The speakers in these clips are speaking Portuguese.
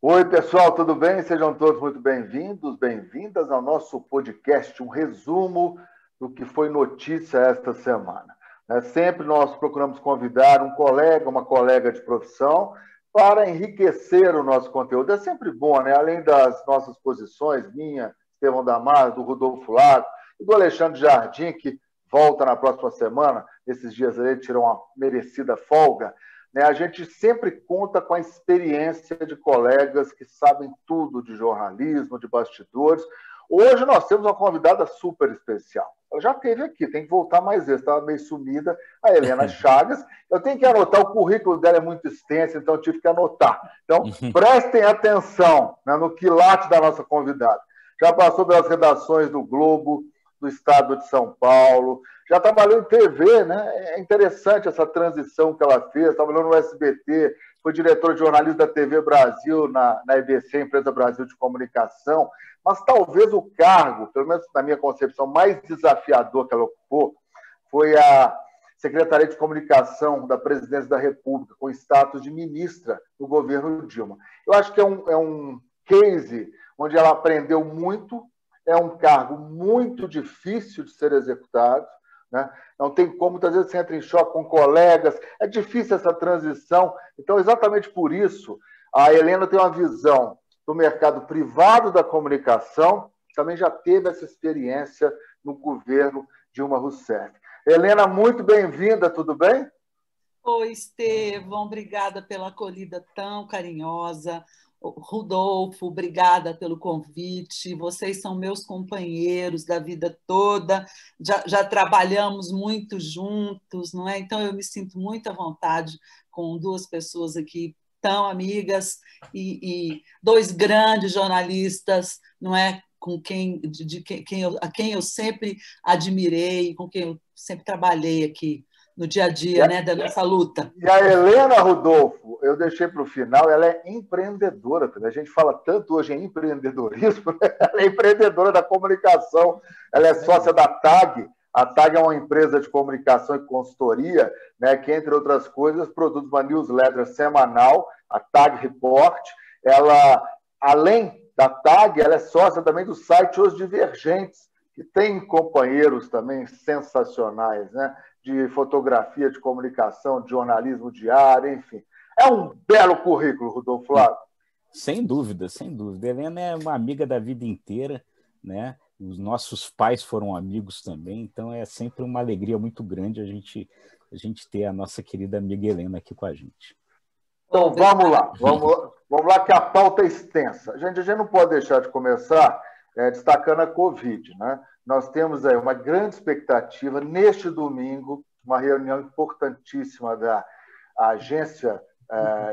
Oi, pessoal, tudo bem? Sejam todos muito bem-vindos, bem-vindas ao nosso podcast, um resumo do que foi notícia esta semana. Sempre nós procuramos convidar um colega, uma colega de profissão para enriquecer o nosso conteúdo. É sempre bom, né? Além das nossas posições, minha, Estevão Damar, do Rodolfo Lago e do Alexandre Jardim, que volta na próxima semana. Esses dias ele tirou uma merecida folga. A gente sempre conta com a experiência de colegas que sabem tudo de jornalismo, de bastidores. Hoje nós temos uma convidada super especial. Ela já esteve aqui, tem que voltar mais vezes, estava meio sumida, a Helena Chagas. Eu tenho que anotar, o currículo dela é muito extenso, então eu tive que anotar. Então, prestem atenção, né, no quilate da nossa convidada. Já passou pelas redações do Globo, do Estado de São Paulo, já trabalhou em TV, né? É interessante essa transição que ela fez, trabalhou no SBT, foi diretora de jornalismo da TV Brasil, na EBC, Empresa Brasil de Comunicação, mas talvez o cargo, pelo menos na minha concepção, mais desafiador que ela ocupou foi a Secretaria de Comunicação da Presidência da República, com status de ministra do governo Dilma. Eu acho que é um case onde ela aprendeu muito, é um cargo muito difícil de ser executado, né? Não tem como, muitas vezes você entra em choque com colegas, é difícil essa transição. Então, exatamente por isso, a Helena tem uma visão do mercado privado da comunicação, também já teve essa experiência no governo Dilma Rousseff. Helena, muito bem-vinda, tudo bem? Oi, Estevão, obrigada pela acolhida tão carinhosa. Rodolfo, obrigada pelo convite. Vocês são meus companheiros da vida toda, já trabalhamos muito juntos, não é? Então eu me sinto muito à vontade com duas pessoas aqui tão amigas e dois grandes jornalistas, não é? Com a quem eu sempre admirei, com quem eu sempre trabalhei aqui no dia a dia, né, da nossa luta. E a Helena, Rodolfo, eu deixei para o final, ela é empreendedora. A gente fala tanto hoje em empreendedorismo, né? Ela é empreendedora da comunicação, ela é sócia da TAG. A TAG é uma empresa de comunicação e consultoria, né, que, entre outras coisas, produz uma newsletter semanal, a TAG Report. Ela, além da TAG, ela é sócia também do site Os Divergentes, que tem companheiros também sensacionais, né? De fotografia, de comunicação, de jornalismo diário, enfim. É um belo currículo, Rodolfo Lago. Sem dúvida, sem dúvida. Helena é uma amiga da vida inteira, né? Os nossos pais foram amigos também, então é sempre uma alegria muito grande a gente ter a nossa querida amiga Helena aqui com a gente. Então, vamos lá que a pauta é extensa. A gente não pode deixar de começar destacando a Covid, né? Nós temos aí uma grande expectativa, neste domingo, uma reunião importantíssima da Agência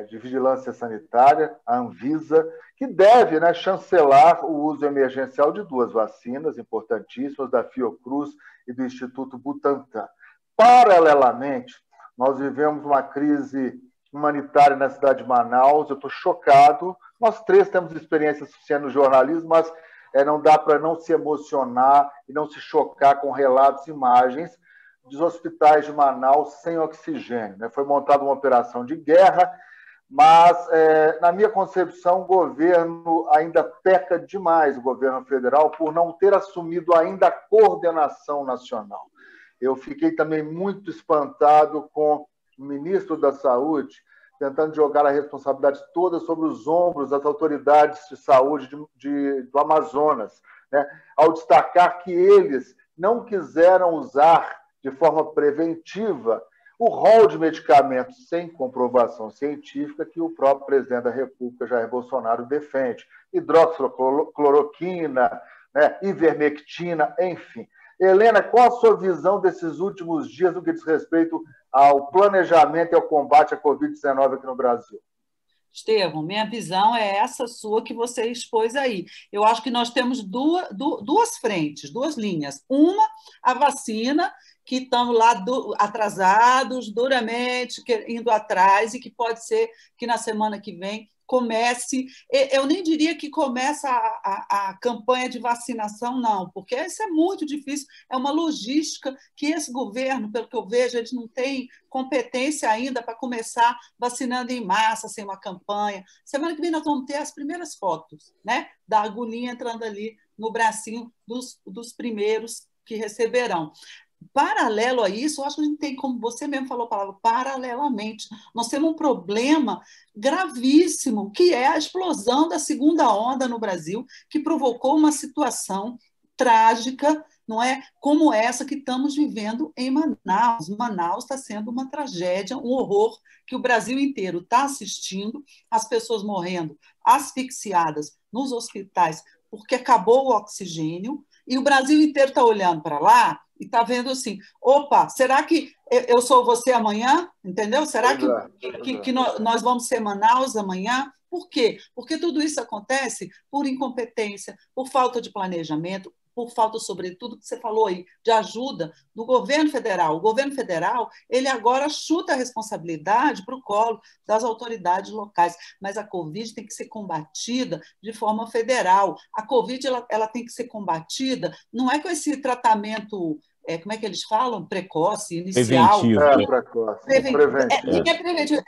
de Vigilância Sanitária, a Anvisa, que deve, né, chancelar o uso emergencial de duas vacinas importantíssimas, da Fiocruz e do Instituto Butantan. Paralelamente, nós vivemos uma crise humanitária na cidade de Manaus, eu estou chocado. Nós três temos experiência suficiente no jornalismo, mas não dá para não se emocionar e não se chocar com relatos e imagens dos hospitais de Manaus sem oxigênio, né? Foi montada uma operação de guerra, mas, na minha concepção, o governo ainda peca demais, o governo federal, por não ter assumido ainda a coordenação nacional. Eu fiquei também muito espantado com o ministro da Saúde tentando jogar a responsabilidade toda sobre os ombros das autoridades de saúde do Amazonas, né? Ao destacar que eles não quiseram usar de forma preventiva o rol de medicamentos sem comprovação científica que o próprio presidente da República, Jair Bolsonaro, defende. Hidroxicloroquina, né? Ivermectina, enfim. Helena, qual a sua visão desses últimos dias no que diz respeito ao planejamento e ao combate à Covid-19 aqui no Brasil? Estevão, minha visão é essa sua que você expôs aí. Eu acho que nós temos duas frentes, duas linhas. Uma, a vacina, que estamos lá atrasados, duramente indo atrás, e que pode ser que na semana que vem comece, eu nem diria que começa a campanha de vacinação, não, porque isso é muito difícil, é uma logística que esse governo, pelo que eu vejo, eles não têm competência ainda para começar vacinando em massa, sem uma campanha. Semana que vem nós vamos ter as primeiras fotos, né, da agulhinha entrando ali no bracinho dos primeiros que receberão. Paralelo a isso, eu acho que a gente tem, como você mesmo falou a palavra, paralelamente, nós temos um problema gravíssimo, que é a explosão da segunda onda no Brasil, que provocou uma situação trágica, não é? Como essa que estamos vivendo em Manaus. Manaus está sendo uma tragédia, um horror que o Brasil inteiro está assistindo, as pessoas morrendo asfixiadas nos hospitais porque acabou o oxigênio, e o Brasil inteiro está olhando para lá e está vendo assim, opa, será que eu sou você amanhã? Entendeu? Será que nós vamos ser Manaus amanhã? Por quê? Porque tudo isso acontece por incompetência, por falta de planejamento, por falta, sobretudo, que você falou aí, de ajuda do governo federal. O governo federal, ele agora chuta a responsabilidade para o colo das autoridades locais, mas a Covid tem que ser combatida de forma federal. A Covid ela tem que ser combatida, não é com esse tratamento, como é que eles falam? Precoce, inicial. Preventivo. Precoce. Nem é preventivo.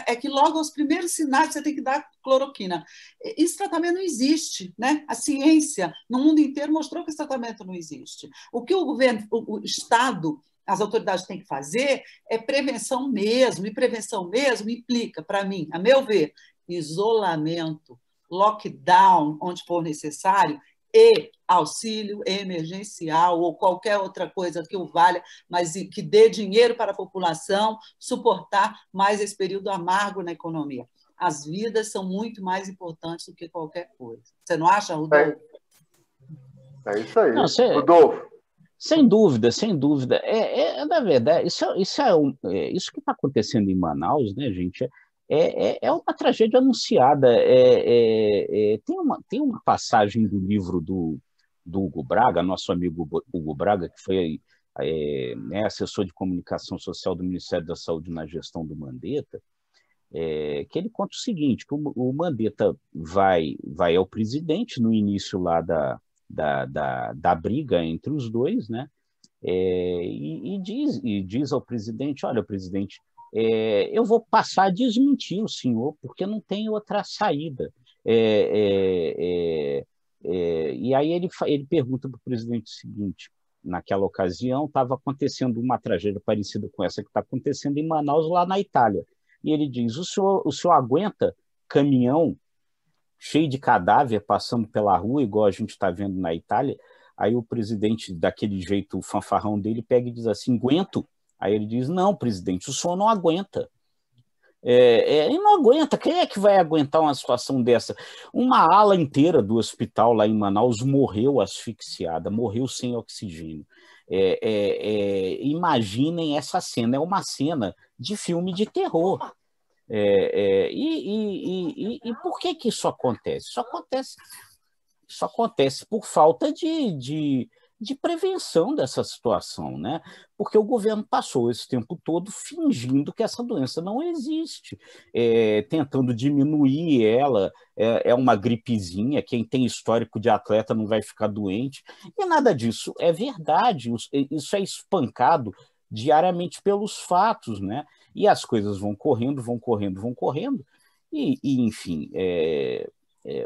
É que logo aos primeiros sinais você tem que dar cloroquina. Esse tratamento não existe, né? A ciência no mundo inteiro mostrou que esse tratamento não existe. O que o governo, o Estado, as autoridades têm que fazer é prevenção mesmo, e prevenção mesmo implica, para mim, a meu ver, isolamento, lockdown, onde for necessário, e auxílio emergencial ou qualquer outra coisa que o valha, mas que dê dinheiro para a população suportar mais esse período amargo na economia. As vidas são muito mais importantes do que qualquer coisa. Você não acha, Rodolfo? É isso aí. Não, Rodolfo. Sem dúvida, sem dúvida. Na verdade, isso que está acontecendo em Manaus, né, gente, é uma tragédia anunciada. Tem uma passagem do livro do Hugo Braga, nosso amigo Hugo Braga, que foi assessor de comunicação social do Ministério da Saúde na gestão do Mandetta, que ele conta o seguinte, que o Mandetta vai ao presidente no início lá da briga entre os dois, né? E diz ao presidente, olha, presidente, eu vou passar a desmentir o senhor, porque não tem outra saída. E aí ele pergunta para o presidente o seguinte, naquela ocasião estava acontecendo uma tragédia parecida com essa que está acontecendo em Manaus, lá na Itália. E ele diz, o senhor aguenta caminhão cheio de cadáver passando pela rua, igual a gente está vendo na Itália? Aí o presidente, daquele jeito, o fanfarrão dele, pega e diz assim, aguento? Aí ele diz, não, presidente, o senhor não aguenta. Ele não aguenta. Quem é que vai aguentar uma situação dessa? Uma ala inteira do hospital lá em Manaus morreu asfixiada, morreu sem oxigênio. Imaginem essa cena, é uma cena de filme de terror. E por que isso acontece? Isso acontece por falta de prevenção dessa situação, né? Porque o governo passou esse tempo todo fingindo que essa doença não existe, tentando diminuir ela, é uma gripezinha, quem tem histórico de atleta não vai ficar doente, e nada disso é verdade, isso é espancado diariamente pelos fatos, né? E as coisas vão correndo, e enfim,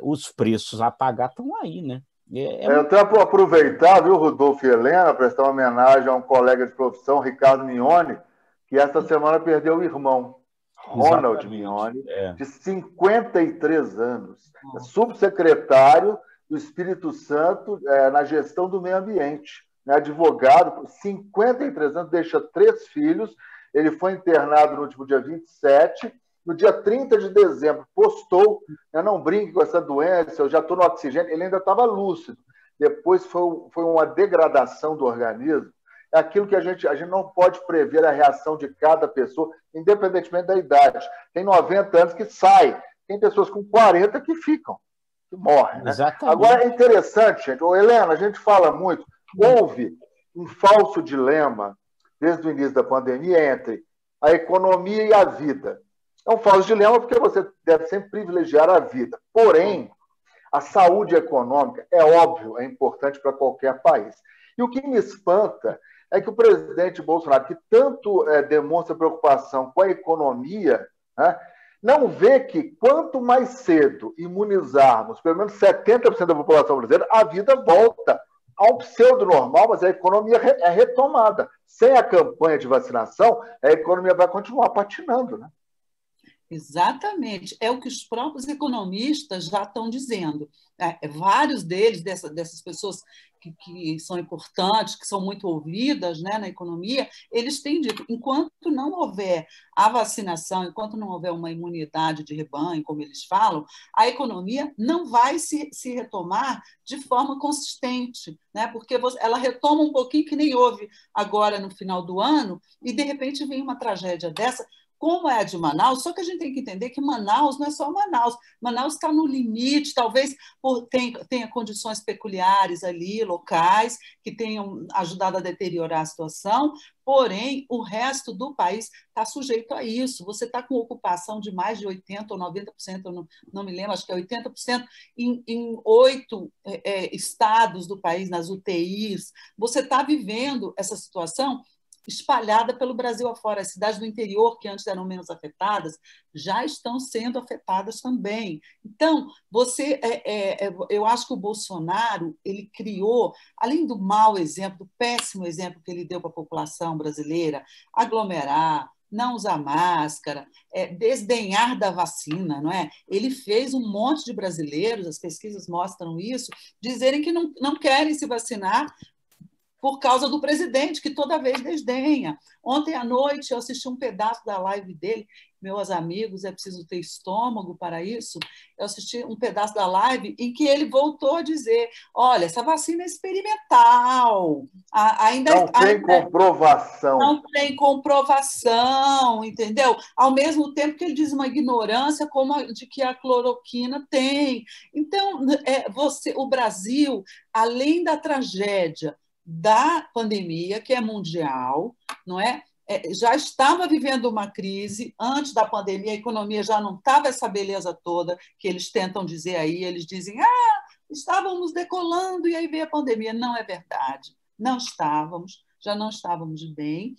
os preços a pagar estão aí, né? Eu até vou aproveitar, viu, Rodolfo e Helena, prestar uma homenagem a um colega de profissão, Ricardo Mignoni, que esta semana perdeu o irmão, Ronald Mignoni, de 53 anos, subsecretário do Espírito Santo na gestão do meio ambiente, né, advogado, por 53 anos, deixa 3 filhos, ele foi internado no último dia 27, no dia 30 de dezembro, postou, não brinque com essa doença, eu já estou no oxigênio, ele ainda estava lúcido. Depois foi uma degradação do organismo. É aquilo que a gente não pode prever a reação de cada pessoa, independentemente da idade. Tem 90 anos que sai, tem pessoas com 40 que ficam, que morrem. Né? Agora, é interessante, gente, Helena, a gente fala muito, houve um falso dilema, desde o início da pandemia, entre a economia e a vida. É um falso dilema porque você deve sempre privilegiar a vida. Porém, a saúde econômica, é óbvio, é importante para qualquer país. E o que me espanta é que o presidente Bolsonaro, que tanto demonstra preocupação com a economia, né, não vê que quanto mais cedo imunizarmos pelo menos 70% da população brasileira, a vida volta ao pseudo-normal, mas a economia é retomada. Sem a campanha de vacinação, a economia vai continuar patinando, né? Exatamente, é o que os próprios economistas já estão dizendo. Vários deles, dessas pessoas que são importantes, que são muito ouvidas, né, na economia, eles têm dito, enquanto não houver a vacinação, enquanto não houver uma imunidade de rebanho, como eles falam, a economia não vai se retomar de forma consistente, né, porque ela retoma um pouquinho, que nem houve agora no final do ano, e de repente vem uma tragédia dessa, como é a de Manaus, só que a gente tem que entender que Manaus não é só Manaus. Manaus está no limite, talvez tenha condições peculiares ali, locais, que tenham ajudado a deteriorar a situação, porém, o resto do país está sujeito a isso. Você está com ocupação de mais de 80% ou 90%, eu não me lembro, acho que é 80%, em 8 estados do país, nas UTIs. Você está vivendo essa situação espalhada pelo Brasil afora. As cidades do interior, que antes eram menos afetadas, já estão sendo afetadas também. Então, eu acho que o Bolsonaro ele criou, além do mau exemplo, do péssimo exemplo que ele deu para a população brasileira, aglomerar, não usar máscara, desdenhar da vacina, não é? Ele fez um monte de brasileiros, as pesquisas mostram isso, dizerem que não querem se vacinar por causa do presidente, que toda vez desdenha. Ontem à noite eu assisti um pedaço da live dele, meus amigos, é preciso ter estômago para isso, eu assisti um pedaço da live em que ele voltou a dizer, olha, essa vacina é experimental, não tem comprovação. Não tem comprovação, entendeu? Ao mesmo tempo que ele diz uma ignorância como a de que a cloroquina tem. Então, o Brasil, além da tragédia da pandemia, que é mundial, não é? Já estava vivendo uma crise antes da pandemia, a economia já não estava essa beleza toda que eles tentam dizer aí, eles dizem, estávamos decolando e aí veio a pandemia. Não é verdade, não estávamos, já não estávamos bem,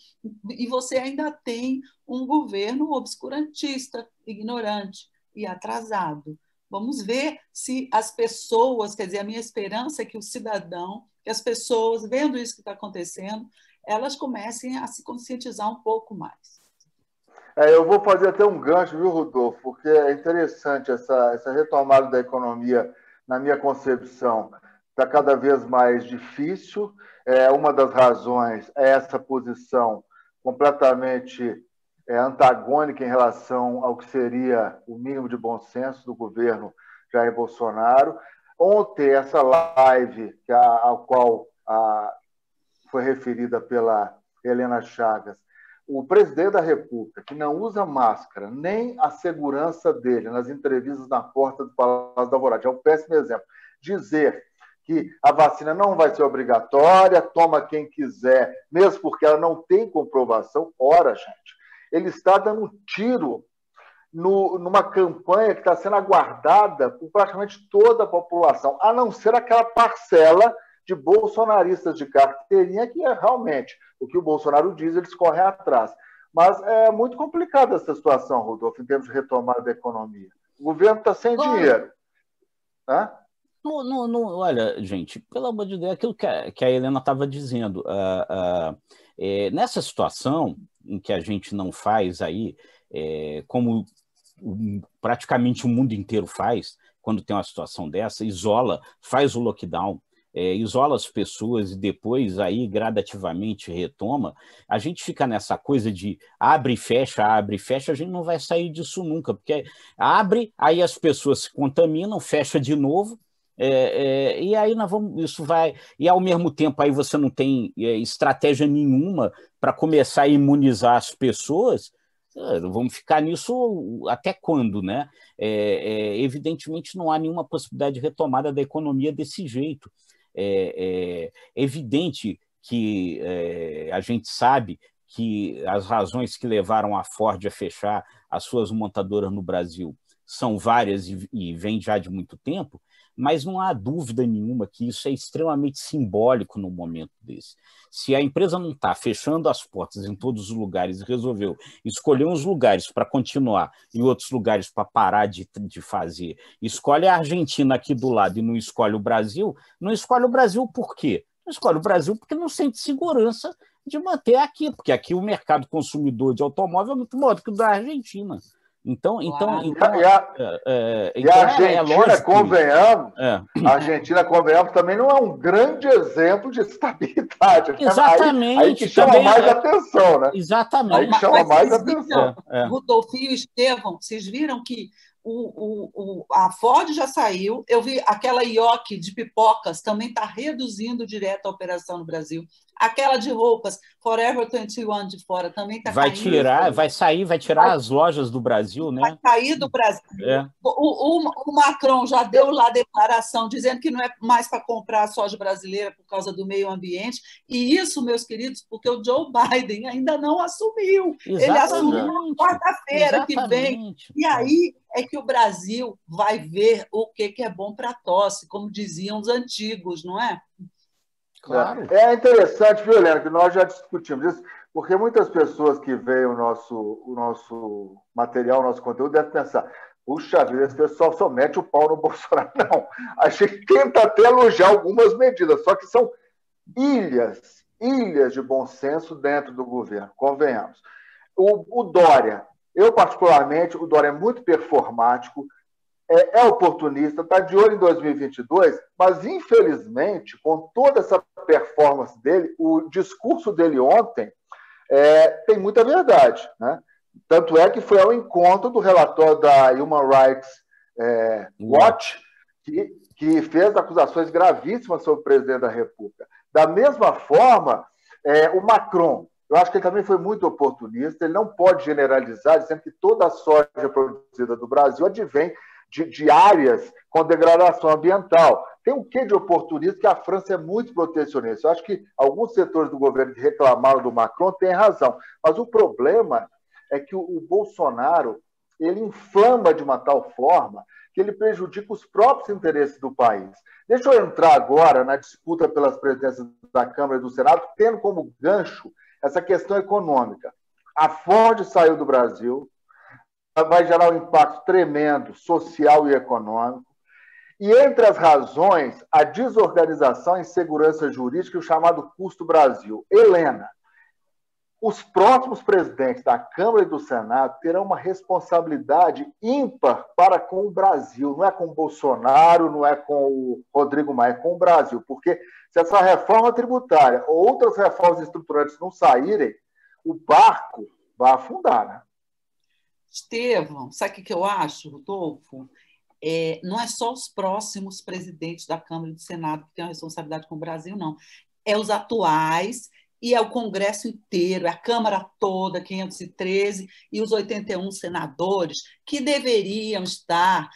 e você ainda tem um governo obscurantista, ignorante e atrasado. Vamos ver se as pessoas, quer dizer, a minha esperança é que o cidadão, que as pessoas, vendo isso que está acontecendo, elas comecem a se conscientizar um pouco mais. Eu vou fazer até um gancho, viu, Rodolfo? Porque é interessante essa retomada da economia, na minha concepção, está cada vez mais difícil. Uma das razões é essa posição completamente antagônica em relação ao que seria o mínimo de bom senso do governo Jair Bolsonaro. Ontem, essa live ao qual foi referida pela Helena Chagas, o presidente da República, que não usa máscara, nem a segurança dele nas entrevistas na porta do Palácio da Alvorada, é um péssimo exemplo, dizer que a vacina não vai ser obrigatória, toma quem quiser, mesmo porque ela não tem comprovação. Ora, gente, ele está dando um tiro numa campanha que está sendo aguardada por praticamente toda a população, a não ser aquela parcela de bolsonaristas de carteirinha que realmente o que o Bolsonaro diz, eles correm atrás. Mas é muito complicada essa situação, Rodolfo, em termos de retomada da economia. O governo está sem dinheiro. Né? Olha, gente, pelo amor de Deus, aquilo que a Helena estava dizendo. Nessa situação em que a gente não faz aí, como praticamente o mundo inteiro faz, quando tem uma situação dessa, isola, faz o lockdown, isola as pessoas e depois aí gradativamente retoma, a gente fica nessa coisa de abre e fecha, a gente não vai sair disso nunca, porque abre, aí as pessoas se contaminam, fecha de novo, e aí isso vai, e ao mesmo tempo aí você não tem estratégia nenhuma para começar a imunizar as pessoas. Vamos ficar nisso até quando, né? Evidentemente não há nenhuma possibilidade de retomada da economia desse jeito. É evidente que a gente sabe que as razões que levaram a Ford a fechar as suas montadoras no Brasil são várias e vêm já de muito tempo, mas não há dúvida nenhuma que isso é extremamente simbólico num momento desse. Se a empresa não está fechando as portas em todos os lugares e resolveu escolher uns lugares para continuar e outros lugares para parar de fazer, escolhe a Argentina aqui do lado e não escolhe o Brasil, não escolhe o Brasil por quê? Não escolhe o Brasil porque não sente segurança de manter aqui, porque aqui o mercado consumidor de automóvel é muito maior do que o da Argentina. Então, a Argentina, convenhamos, a Argentina, convenhamos, também não é um grande exemplo de estabilidade. Né? Exatamente. Aí que chama mais atenção, né? Exatamente. Aí que chama mais atenção. Rodolfinho e Estevão, vocês viram que a Ford já saiu, eu vi aquela ioki de pipocas também está reduzindo direto a operação no Brasil. Aquela de roupas, Forever 21 de fora, também está caindo. Vai tirar as lojas do Brasil, né? Vai sair do Brasil. O Macron já deu lá a declaração dizendo que não é mais para comprar a soja brasileira por causa do meio ambiente. E isso, meus queridos, porque o Joe Biden ainda não assumiu. Exatamente. Ele assumiu na quarta-feira que vem. E aí é que o Brasil vai ver o que é bom para a tosse, como diziam os antigos, não é? Claro. É interessante, viu, Helena, que nós já discutimos isso, porque muitas pessoas que veem o nosso material, o nosso conteúdo, devem pensar, puxa vida, esse pessoal só mete o pau no Bolsonaro. Não, a gente tenta até elogiar algumas medidas, só que são ilhas de bom senso dentro do governo, convenhamos. O Dória, eu particularmente, o Dória é muito performático, é oportunista, está de olho em 2022, mas, infelizmente, com toda essa performance dele, o discurso dele ontem tem muita verdade. Né? Tanto é que foi ao encontro do relatório da Human Rights Watch, que fez acusações gravíssimas sobre o presidente da República. Da mesma forma, o Macron, eu acho que ele também foi muito oportunista, ele não pode generalizar, dizendo que toda a soja produzida do Brasil advém de áreas com degradação ambiental. Tem um quê de oportunismo que a França é muito protecionista. Eu acho que alguns setores do governo que reclamaram do Macron têm razão. Mas o problema é que o Bolsonaro ele inflama de uma tal forma que ele prejudica os próprios interesses do país. Deixa eu entrar agora na disputa pelas presidências da Câmara e do Senado, tendo como gancho essa questão econômica. A Ford saiu do Brasil, vai gerar um impacto tremendo social e econômico. E entre as razões, a desorganização e insegurança jurídica e o chamado custo Brasil. Helena, os próximos presidentes da Câmara e do Senado terão uma responsabilidade ímpar para com o Brasil. Não é com o Bolsonaro, não é com o Rodrigo Maia, é com o Brasil. Porque se essa reforma tributária ou outras reformas estruturantes não saírem, o barco vai afundar, né? Estevão, sabe o que eu acho, Rodolfo? Não é só os próximos presidentes da Câmara e do Senado que têm a responsabilidade com o Brasil, não. É os atuais e é o Congresso inteiro, é a Câmara toda, 513, e os 81 senadores que deveriam estar,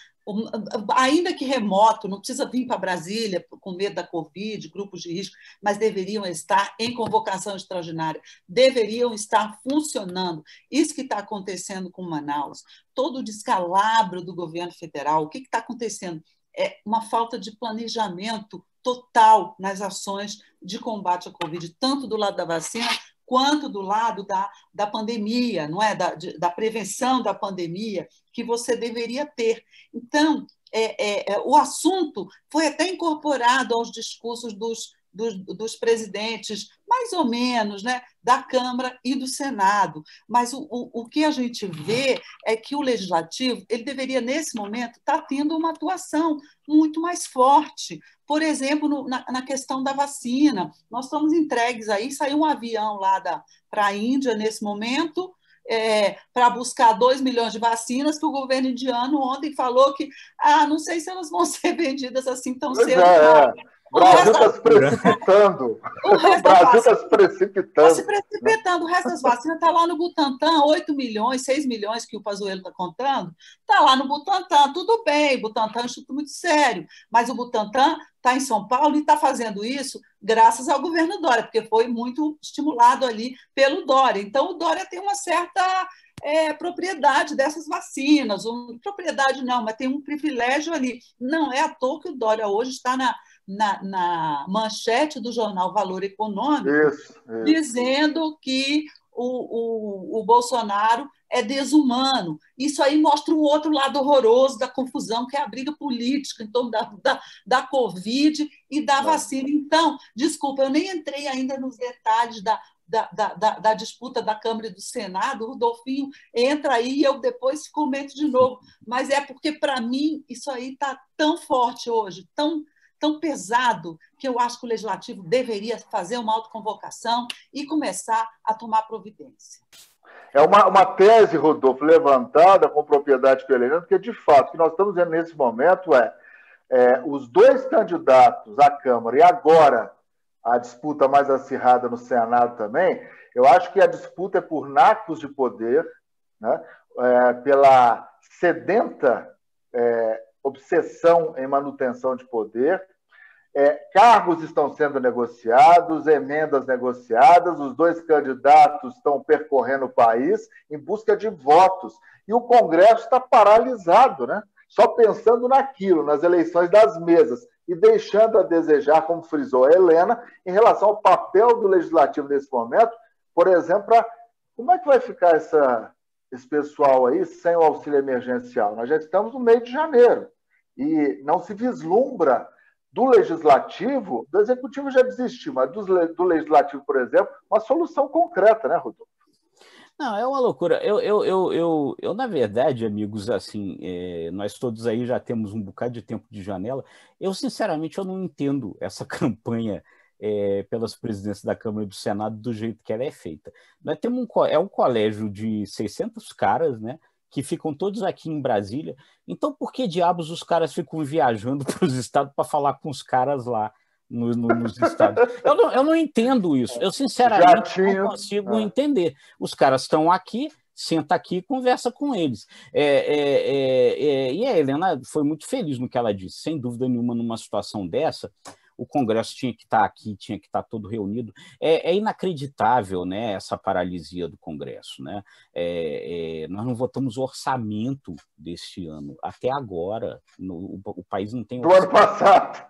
ainda que remoto, não precisa vir para Brasília com medo da Covid, grupos de risco, mas deveriam estar em convocação extraordinária, deveriam estar funcionando. Isso que está acontecendo com Manaus, todo o descalabro do governo federal, o que está acontecendo? É uma falta de planejamento total nas ações de combate à Covid, tanto do lado da vacina quanto do lado da pandemia, não é? Da prevenção da pandemia, que você deveria ter. Então, o assunto foi até incorporado aos discursos dos presidentes, mais ou menos, né, da Câmara e do Senado. Mas o que a gente vê é que o Legislativo ele deveria, nesse momento, estar tendo uma atuação muito mais forte. Por exemplo, na questão da vacina. Nós estamos entregues aí, saiu um avião lá para a Índia nesse momento, para buscar 2 milhões de vacinas, que o governo indiano ontem falou que não sei se elas vão ser vendidas assim tão cedo. O Brasil está se precipitando. O Brasil está se precipitando. Está se precipitando. O resto das vacinas está lá no Butantan, 8 milhões, 6 milhões que o Pazuello está contando. Está lá no Butantan, tudo bem. O Butantan é um instituto muito sério, mas o Butantan está em São Paulo e está fazendo isso graças ao governo Dória, porque foi muito estimulado ali pelo Dória. Então, o Dória tem uma certa propriedade dessas vacinas. Propriedade não, mas tem um privilégio ali. Não é à toa que o Dória hoje está na manchete do jornal Valor Econômico, isso. dizendo que o Bolsonaro é desumano. Isso aí mostra um outro lado horroroso da confusão, que é a briga política em torno da Covid e da vacina. Então, desculpa, eu nem entrei ainda nos detalhes da disputa da Câmara e do Senado. O Rodolfinho entra aí e eu depois comento de novo. Mas é porque, para mim, isso aí está tão forte hoje, tão pesado, que eu acho que o Legislativo deveria fazer uma autoconvocação e começar a tomar providência. É uma tese, Rodolfo, levantada com propriedade pela Helena, porque, de fato, o que nós estamos vendo nesse momento os dois candidatos à Câmara e agora a disputa mais acirrada no Senado também. Eu acho que a disputa é por nacos de poder, né? Pela sedenta obsessão em manutenção de poder. Cargos estão sendo negociados, emendas negociadas, os dois candidatos estão percorrendo o país em busca de votos. E o Congresso está paralisado, né? Só pensando naquilo, nas eleições das mesas, e deixando a desejar, como frisou a Helena, em relação ao papel do Legislativo nesse momento. Por exemplo, como é que vai ficar esse pessoal aí sem o auxílio emergencial? Nós já estamos no meio de janeiro e não se vislumbra do Legislativo, do Executivo já desistiu, mas do Legislativo, por exemplo, uma solução concreta, né, Rodolfo? Não, é uma loucura. Eu na verdade, amigos, assim, nós todos aí já temos um bocado de tempo de janela. Eu, sinceramente, eu não entendo essa campanha pelas presidências da Câmara e do Senado do jeito que ela é feita. Nós temos um colégio de 600 caras, né, que ficam todos aqui em Brasília. Então, por que diabos os caras ficam viajando para os estados para falar com os caras lá nos estados? Eu não entendo isso. Eu, sinceramente, não consigo entender. Os caras estão aqui, senta aqui e conversa com eles. E a Helena foi muito feliz no que ela disse. Sem dúvida nenhuma, numa situação dessa, o Congresso tinha que estar aqui, tinha que estar todo reunido. É inacreditável, né, essa paralisia do Congresso, né? Nós não votamos o orçamento deste ano, até agora. O país não tem orçamento. Do ano passado.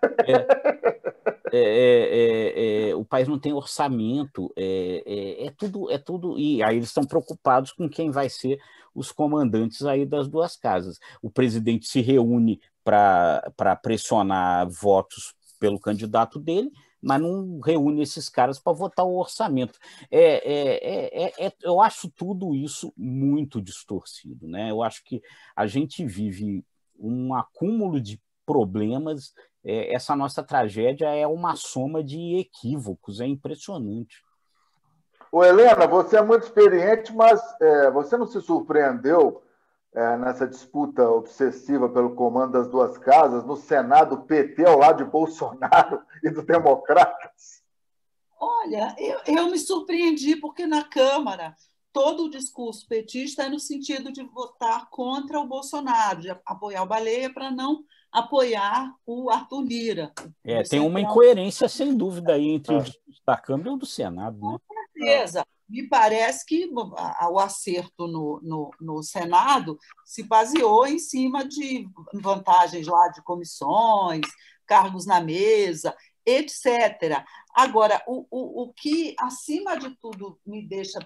O país não tem orçamento, é tudo, e aí eles estão preocupados com quem vai ser os comandantes aí das duas casas. O presidente se reúne para pressionar votos pelo candidato dele, mas não reúne esses caras para votar o orçamento. Eu acho tudo isso muito distorcido, né? Eu acho que a gente vive um acúmulo de problemas. Essa nossa tragédia é uma soma de equívocos, é impressionante. Ô, Helena, você é muito experiente, mas você não se surpreendeu nessa disputa obsessiva pelo comando das duas casas, no Senado, o PT ao lado de Bolsonaro e dos democratas? Olha, eu me surpreendi, porque na Câmara todo o discurso petista é no sentido de votar contra o Bolsonaro, de apoiar o Baleia para não apoiar o Arthur Lira. Tem uma incoerência, sem dúvida, aí entre o discurso da Câmara e o do Senado. Né? Com certeza. Me parece que o acerto no Senado se baseou em cima de vantagens lá de comissões, cargos na mesa, etc. Agora, o que, acima de tudo, me deixa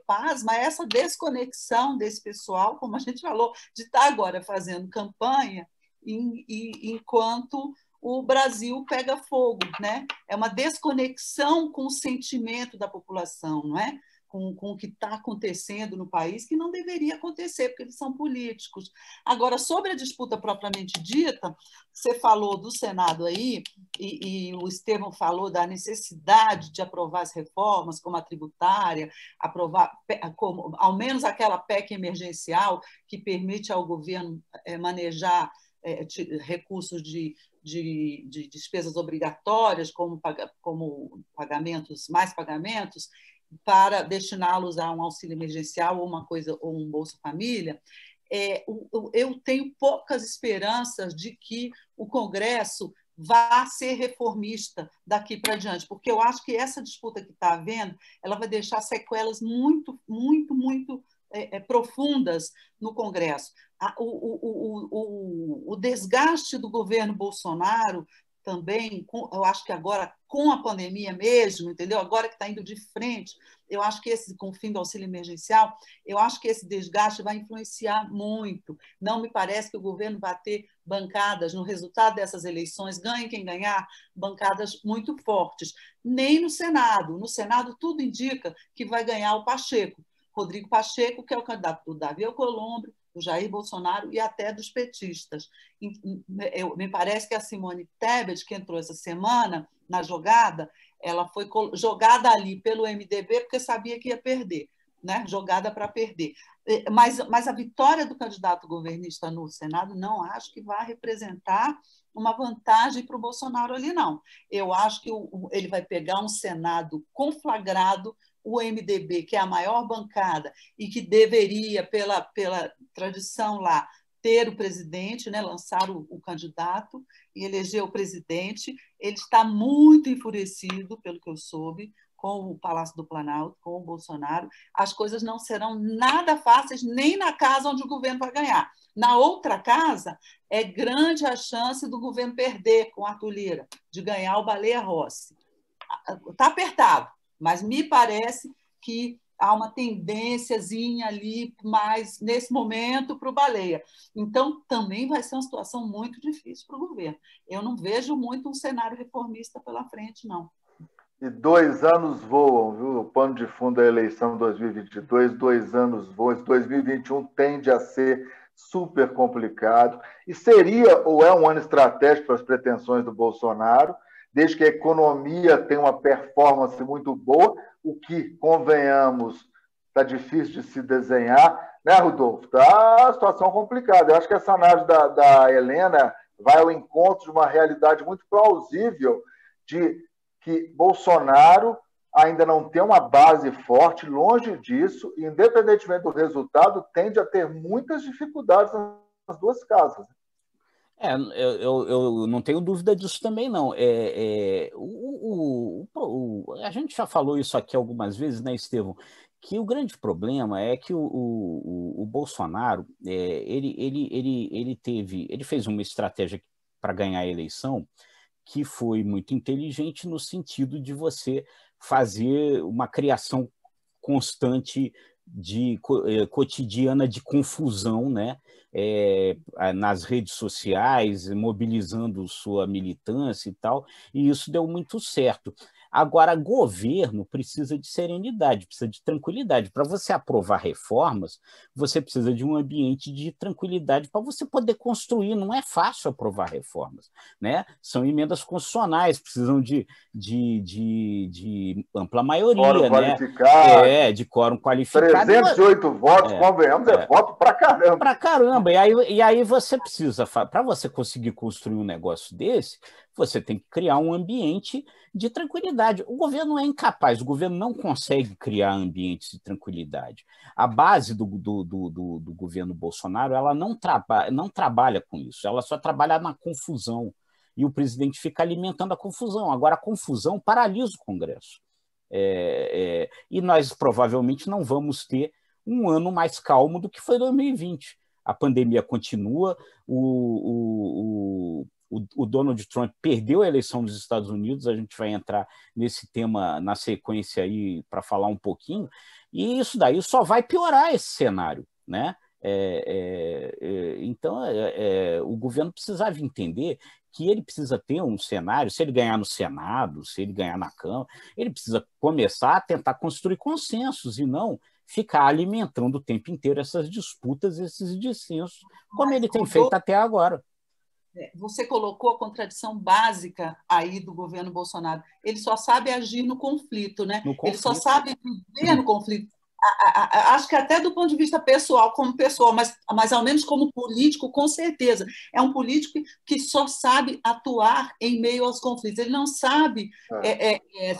pasma é essa desconexão desse pessoal, como a gente falou, de estar agora fazendo campanha enquanto o Brasil pega fogo, né? É uma desconexão com o sentimento da população, não é? Com o que está acontecendo no país, que não deveria acontecer, porque eles são políticos. Agora, sobre a disputa propriamente dita, você falou do Senado aí, e o Estevão falou da necessidade de aprovar as reformas, como a tributária, aprovar ao menos aquela PEC emergencial que permite ao governo manejar recursos de despesas obrigatórias, como mais pagamentos, para destiná-los a um auxílio emergencial ou um Bolsa Família, eu tenho poucas esperanças de que o Congresso vá ser reformista daqui para diante, porque eu acho que essa disputa que está havendo, ela vai deixar sequelas muito, muito, muito profundas no Congresso. O desgaste do governo Bolsonaro também, eu acho que agora, com a pandemia mesmo, entendeu? Agora que está indo de frente, eu acho que com o fim do auxílio emergencial, eu acho que esse desgaste vai influenciar muito. Não me parece que o governo vai ter bancadas no resultado dessas eleições, ganhe quem ganhar, bancadas muito fortes. Nem no Senado. No Senado, tudo indica que vai ganhar o Pacheco. Rodrigo Pacheco, que é o candidato do Davi Alcolumbre, do Jair Bolsonaro e até dos petistas. Me parece que a Simone Tebet, que entrou essa semana na jogada, ela foi jogada ali pelo MDB porque sabia que ia perder, né? Jogada para perder. Mas a vitória do candidato governista no Senado não acho que vai representar uma vantagem para o Bolsonaro ali, não. Eu acho que ele vai pegar um Senado conflagrado, o MDB, que é a maior bancada e que deveria, pela tradição lá, ter o presidente, né, lançar o candidato e eleger o presidente. Ele está muito enfurecido, pelo que eu soube, com o Palácio do Planalto, com o Bolsonaro. As coisas não serão nada fáceis, nem na casa onde o governo vai ganhar. Na outra casa, é grande a chance do governo perder com Arthur Lira, de ganhar o Baleia Rossi. Está apertado, mas me parece que há uma tendênciazinha ali, mais nesse momento, para o Baleia. Então, também vai ser uma situação muito difícil para o governo. Eu não vejo muito um cenário reformista pela frente, não. E 2 anos voam, viu? O pano de fundo da eleição 2022, 2 anos voam. 2021 tende a ser super complicado. E seria ou é um ano estratégico para as pretensões do Bolsonaro, desde que a economia tenha uma performance muito boa, o que, convenhamos, está difícil de se desenhar, né, Rodolfo? Está a situação complicada. Eu acho que essa análise da Helena vai ao encontro de uma realidade muito plausível de que Bolsonaro ainda não tem uma base forte, longe disso, e, independentemente do resultado, tende a ter muitas dificuldades nas duas casas. Eu não tenho dúvida disso também, não. A gente já falou isso aqui algumas vezes, né, Estevão? Que o grande problema é que o Bolsonaro ele fez uma estratégia para ganhar a eleição que foi muito inteligente no sentido de você fazer uma criação constante cotidiana de confusão, né? Nas redes sociais, mobilizando sua militância e tal, e isso deu muito certo. Agora, governo precisa de serenidade, precisa de tranquilidade. Para você aprovar reformas, você precisa de um ambiente de tranquilidade para você poder construir. Não é fácil aprovar reformas, né? São emendas constitucionais, precisam de ampla maioria, quórum, né? qualificado. De quórum qualificado. 308 votos, convenhamos, voto para caramba. Para caramba. E aí você precisa, para você conseguir construir um negócio desse, você tem que criar um ambiente de tranquilidade. O governo é incapaz, o governo não consegue criar ambientes de tranquilidade. A base do governo Bolsonaro, ela não trabalha com isso, ela só trabalha na confusão. E o presidente fica alimentando a confusão. Agora, a confusão paralisa o Congresso. E nós provavelmente não vamos ter um ano mais calmo do que foi 2020. A pandemia continua, o Donald Trump perdeu a eleição dos Estados Unidos, a gente vai entrar nesse tema na sequência aí para falar um pouquinho, e isso daí só vai piorar esse cenário, né? Então, o governo precisava entender que ele precisa ter um cenário, se ele ganhar no Senado, se ele ganhar na Câmara, ele precisa começar a tentar construir consensos e não ficar alimentando o tempo inteiro essas disputas, esses dissensos, como ele tem feito até agora. Você colocou a contradição básica aí do governo Bolsonaro. Ele só sabe agir no conflito, né? Ele só sabe viver no conflito. acho que até do ponto de vista pessoal, como pessoa, mas ao menos como político, com certeza. É um político que só sabe atuar em meio aos conflitos. Ele não sabe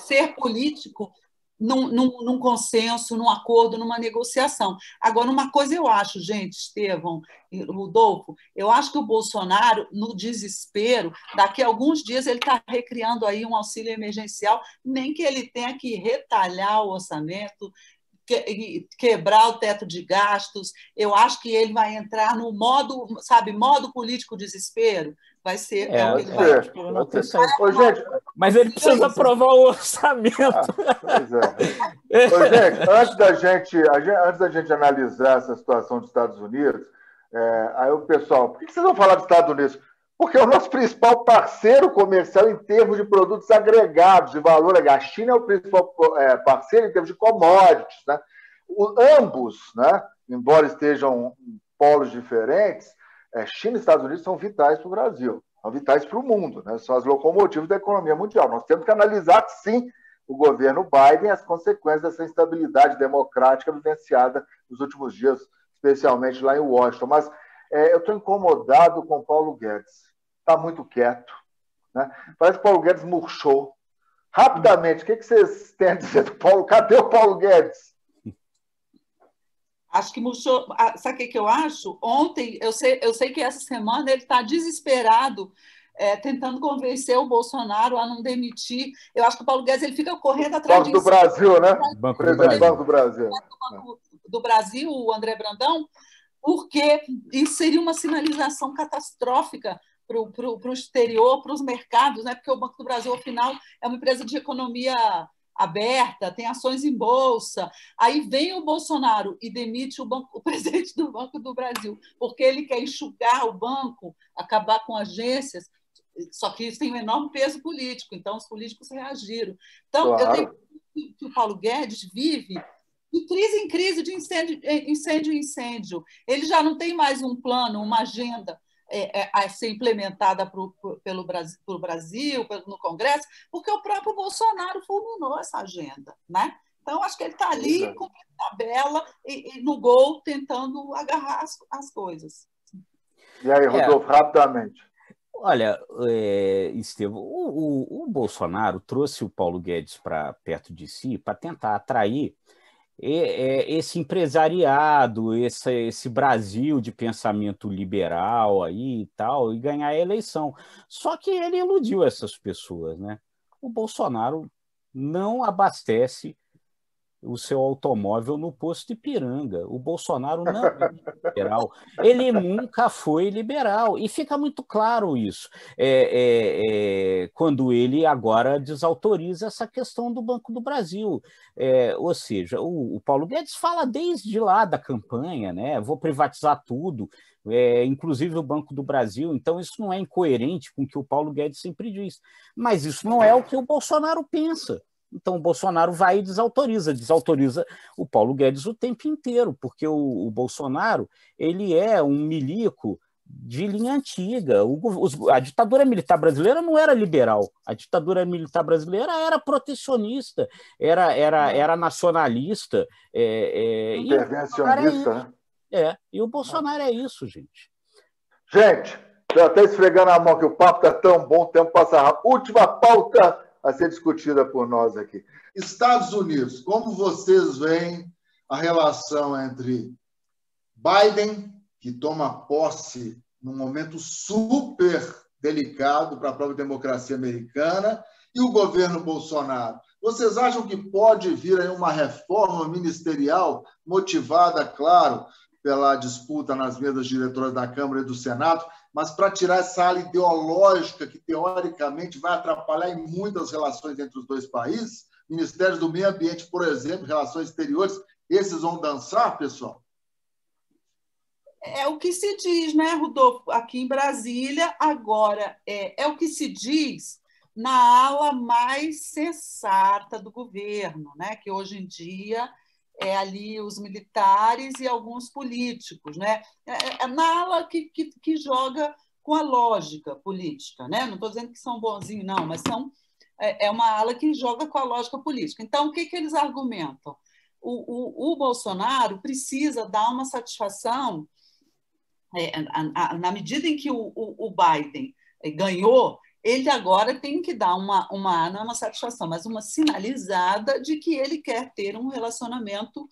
ser político num consenso, num acordo, numa negociação. Agora, uma coisa eu acho, gente, Estevão e Rodolfo, eu acho que o Bolsonaro, no desespero, daqui a alguns dias ele está recriando aí um auxílio emergencial, nem que ele tenha que retalhar o orçamento, quebrar o teto de gastos. Eu acho que ele vai entrar no modo, sabe, modo político desespero. Vai ser. Vai ser. Mas ele precisa aprovar o orçamento. Pois é. Ô, gente, antes da gente analisar essa situação dos Estados Unidos, aí o pessoal, por que vocês vão falar dos Estados Unidos? Porque é o nosso principal parceiro comercial em termos de produtos agregados de valor. A China é o principal parceiro em termos de commodities, né? Ambos, né, embora estejam em polos diferentes, China e Estados Unidos são vitais para o Brasil, são vitais para o mundo, né? São as locomotivas da economia mundial. Nós temos que analisar, sim, o governo Biden e as consequências dessa instabilidade democrática vivenciada nos últimos dias, especialmente lá em Washington. Mas eu estou incomodado com o Paulo Guedes. Está muito quieto, né? Parece que o Paulo Guedes murchou. Rapidamente, o que vocês têm a dizer do Paulo? Cadê o Paulo Guedes? Acho que murchou. Sabe o que eu acho? Ontem, eu sei que essa semana ele está desesperado, tentando convencer o Bolsonaro a não demitir. Eu acho que o Paulo Guedes ele fica correndo atrás Banco do Brasil, né? Banco do Brasil. Banco do Brasil, o André Brandão, porque isso seria uma sinalização catastrófica para o exterior, para os mercados, né? Porque o Banco do Brasil, afinal, é uma empresa de economia aberta, tem ações em bolsa. Aí vem o Bolsonaro e demite o presidente do Banco do Brasil, porque ele quer enxugar o banco, acabar com agências, só que isso tem um enorme peso político, então os políticos reagiram. Então, claro. Eu tenho que o Paulo Guedes vive de crise em crise, de incêndio em incêndio. Ele já não tem mais um plano, uma agenda a ser implementada pelo Brasil, no Congresso, porque o próprio Bolsonaro fulminou essa agenda, né? Então, acho que ele está ali com a tabela e no gol, tentando agarrar as coisas. E aí, Rodolfo, rapidamente. Olha, Estevão, o Bolsonaro trouxe o Paulo Guedes para perto de si para tentar atrair esse empresariado, esse Brasil de pensamento liberal aí e tal, e ganhar a eleição. Só que ele iludiu essas pessoas, né? O Bolsonaro não abastece o seu automóvel no posto Ipiranga. O Bolsonaro não é liberal. Ele nunca foi liberal. E fica muito claro isso, quando ele agora desautoriza essa questão do Banco do Brasil. Ou seja, o Paulo Guedes fala desde lá da campanha, né? Vou privatizar tudo, inclusive o Banco do Brasil. Então, isso não é incoerente com o que o Paulo Guedes sempre diz. Mas isso não é o que o Bolsonaro pensa. Então, o Bolsonaro vai e desautoriza o Paulo Guedes o tempo inteiro, porque o Bolsonaro ele é um milico de linha antiga. A ditadura militar brasileira não era liberal, a ditadura militar brasileira era protecionista, era nacionalista. Intervencionista, né? E o Bolsonaro é isso, gente. Gente, estou até esfregando a mão que o papo está tão bom, o tempo passa rápido. Última pauta a ser discutida por nós aqui. Estados Unidos, como vocês veem a relação entre Biden, que toma posse num momento super delicado para a própria democracia americana, e o governo Bolsonaro? Vocês acham que pode vir aí uma reforma ministerial motivada, claro, pela disputa nas mesas diretoras da Câmara e do Senado, mas para tirar essa ala ideológica que, teoricamente, vai atrapalhar em muitas relações entre os dois países? Ministérios do Meio Ambiente, por exemplo, relações exteriores, esses vão dançar, pessoal? É o que se diz, né, Rodolfo? Aqui em Brasília, agora, é o que se diz na ala mais sensata do governo, né? Que hoje em dia é ali os militares e alguns políticos, né? Na ala que joga com a lógica política, né? Não estou dizendo que são bonzinhos, não, mas é uma ala que joga com a lógica política. Então, o que eles argumentam? o Bolsonaro precisa dar uma satisfação, na medida em que o Biden ganhou, ele agora tem que dar não é uma satisfação, mas uma sinalizada de que ele quer ter um relacionamento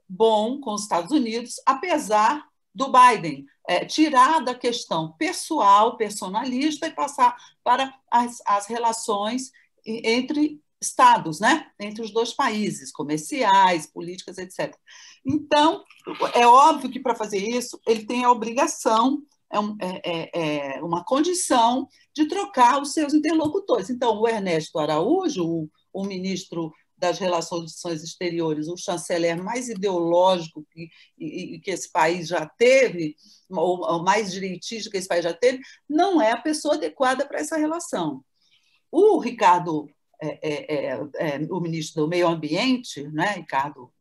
bom com os Estados Unidos, apesar do Biden tirar da questão pessoal, personalista, e passar para as relações entre estados, né? Entre os dois países, comerciais, políticas, etc. Então, é óbvio que para fazer isso, ele tem a obrigação, uma condição de trocar os seus interlocutores. Então, o Ernesto Araújo, o ministro das Relações Exteriores, o chanceler mais ideológico que esse país já teve, ou mais direitista que esse país já teve, não é a pessoa adequada para essa relação. O Ricardo, o ministro do Meio Ambiente, né, Ricardo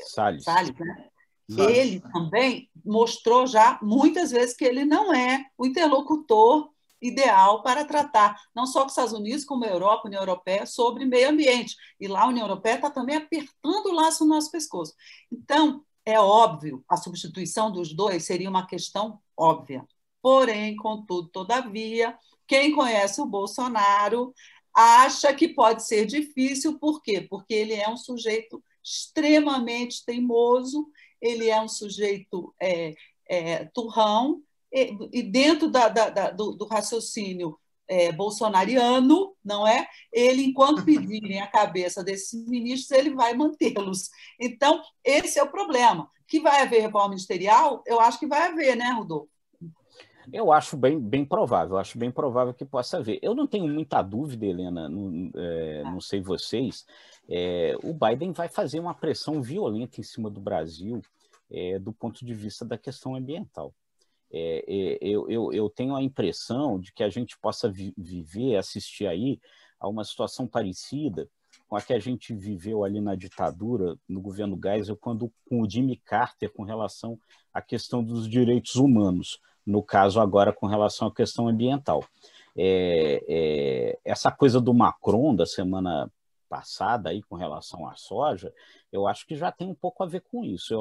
Salles, né? Ele também mostrou já muitas vezes que ele não é o interlocutor ideal para tratar, não só com os Estados Unidos, como a Europa, a União Europeia, sobre meio ambiente. E lá a União Europeia está também apertando o laço no nosso pescoço. Então, é óbvio, a substituição dos dois seria uma questão óbvia. Porém, contudo, todavia, quem conhece o Bolsonaro acha que pode ser difícil. Por quê? Porque ele é um sujeito extremamente teimoso, ele é um sujeito turrão, e dentro do raciocínio bolsonariano, não é? Ele, enquanto pedirem a cabeça desses ministros, ele vai mantê-los. Então, esse é o problema. Que vai haver reforma ministerial? Eu acho que vai haver, né, Rodolfo? Eu acho bem provável, acho bem provável que possa haver. Eu não tenho muita dúvida, Helena, não sei vocês, o Biden vai fazer uma pressão violenta em cima do Brasil do ponto de vista da questão ambiental. Eu tenho a impressão de que a gente possa assistir aí a uma situação parecida com a que a gente viveu ali na ditadura, no governo Geisel, com o Jimmy Carter, com relação à questão dos direitos humanos, no caso agora com relação à questão ambiental. Essa coisa do Macron da semana passada aí com relação à soja, eu acho que já tem um pouco a ver com isso.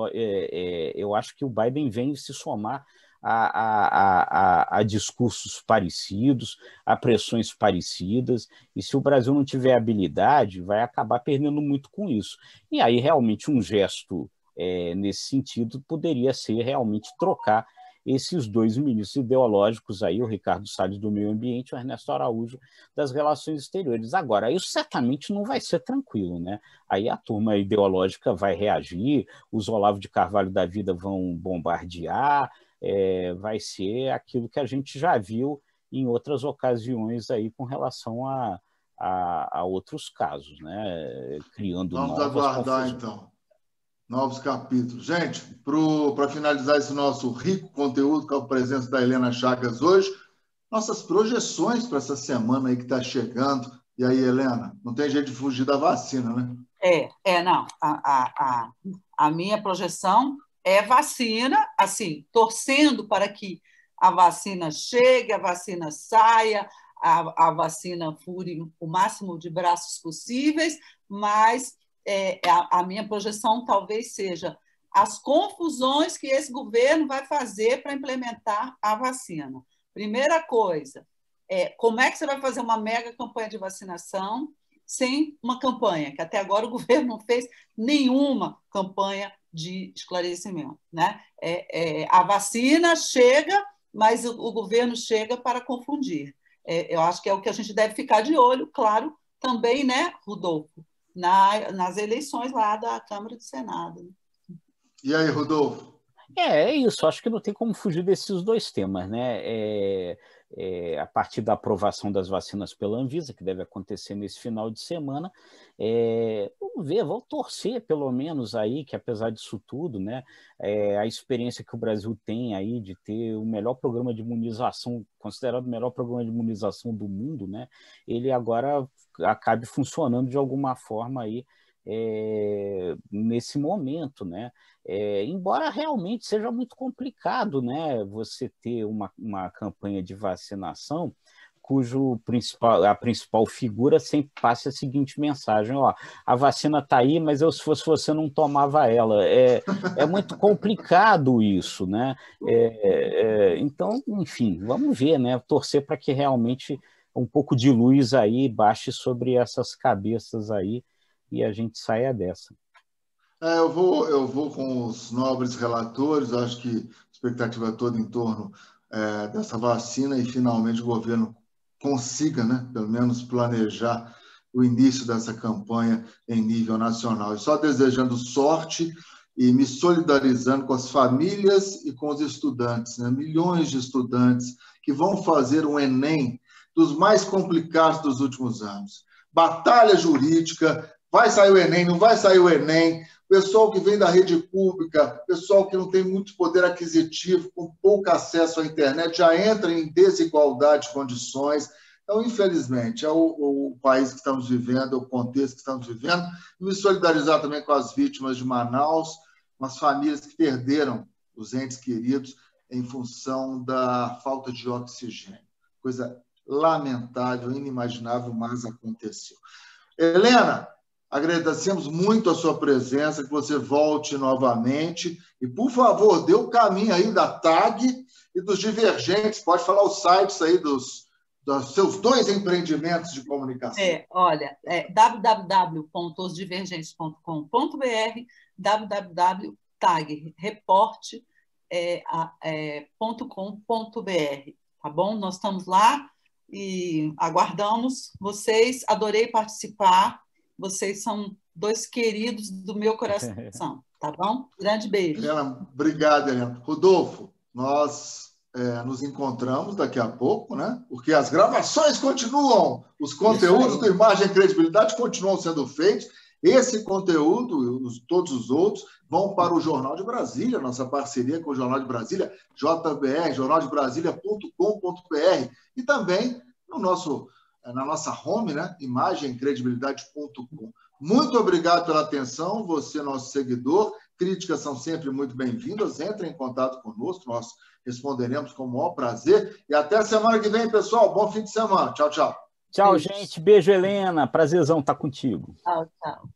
Eu acho que o Biden vem se somar a discursos parecidos, a pressões parecidas, e se o Brasil não tiver habilidade, vai acabar perdendo muito com isso. E aí, realmente, um gesto nesse sentido poderia ser realmente trocar esses dois ministros ideológicos aí, o Ricardo Salles do Meio Ambiente e o Ernesto Araújo das Relações Exteriores. Agora, isso certamente não vai ser tranquilo, né? Aí a turma ideológica vai reagir, os Olavo de Carvalho da vida vão bombardear, vai ser aquilo que a gente já viu em outras ocasiões aí com relação a outros casos, né? Criando Vamos novas aguardar, confusões. então, novos capítulos. Gente, para finalizar esse nosso rico conteúdo com a presença da Helena Chagas hoje, nossas projeções para essa semana aí que está chegando. E aí, Helena, não tem jeito de fugir da vacina, né? Não. A minha projeção é vacina, assim, torcendo para que a vacina chegue, a vacina saia, a vacina fure o máximo de braços possíveis, mas a minha projeção talvez seja as confusões que esse governo vai fazer para implementar a vacina. Primeira coisa, como é que você vai fazer uma mega campanha de vacinação sem uma campanha, que até agora o governo não fez nenhuma campanha de esclarecimento, né? A vacina chega, mas o governo chega para confundir. Eu acho que é o que a gente deve ficar de olho, claro, também, né, Rodolfo, nas eleições lá da Câmara e do Senado. E aí, Rodolfo? É isso, acho que não tem como fugir desses dois temas, né? A partir da aprovação das vacinas pela Anvisa, que deve acontecer nesse final de semana, vamos ver, vamos torcer pelo menos aí, que apesar disso tudo, né, a experiência que o Brasil tem aí de ter o melhor programa de imunização, considerado o melhor programa de imunização do mundo, né, ele agora acabe funcionando de alguma forma aí, nesse momento, né? Embora realmente seja muito complicado, né, você ter uma campanha de vacinação cujo a principal figura sempre passa a seguinte mensagem: ó, a vacina está aí, mas se fosse você não tomava ela. É muito complicado isso, né? Então, enfim, vamos ver, né? Torcer para que realmente um pouco de luz aí baixe sobre essas cabeças aí e a gente saia dessa. Eu vou com os nobres relatores, acho que a expectativa é toda em torno dessa vacina e finalmente o governo consiga, né, pelo menos planejar o início dessa campanha em nível nacional. E só desejando sorte e me solidarizando com as famílias e com os estudantes, né? Milhões de estudantes que vão fazer um Enem dos mais complicados dos últimos anos. Batalha jurídica, vai sair o Enem, não vai sair o Enem, pessoal que vem da rede pública, pessoal que não tem muito poder aquisitivo, com pouco acesso à internet, já entra em desigualdade de condições. Então, infelizmente, é o país que estamos vivendo, é o contexto que estamos vivendo. E me solidarizar também com as vítimas de Manaus, com as famílias que perderam os entes queridos em função da falta de oxigênio. Coisa lamentável, inimaginável, mas aconteceu. Helena, agradecemos muito a sua presença, que você volte novamente. E, por favor, dê o caminho aí da TAG e dos Divergentes. Pode falar os sites aí dos seus 2 empreendimentos de comunicação. Olha, www.osdivergentes.com.br, www.tagreport.com.br, tá bom? Nós estamos lá e aguardamos vocês. Adorei participar. Vocês são 2 queridos do meu coração, tá bom? Grande beijo. Helena, obrigado, Helena. Rodolfo, nós nos encontramos daqui a pouco, né? Porque as gravações continuam, os conteúdos do Imagem e Credibilidade continuam sendo feitos. Esse conteúdo, todos os outros, vão para o Jornal de Brasília, nossa parceria com o Jornal de Brasília, JBR, jornaldebrasilia.com.br, e também na nossa home, né? imagemcredibilidade.com. Muito obrigado pela atenção, você, nosso seguidor. Críticas são sempre muito bem-vindas. Entre em contato conosco, nós responderemos com o maior prazer. E até a semana que vem, pessoal. Bom fim de semana. Tchau, tchau. Tchau, gente. Beijo, Helena. Prazerzão estar contigo. Tchau, tchau.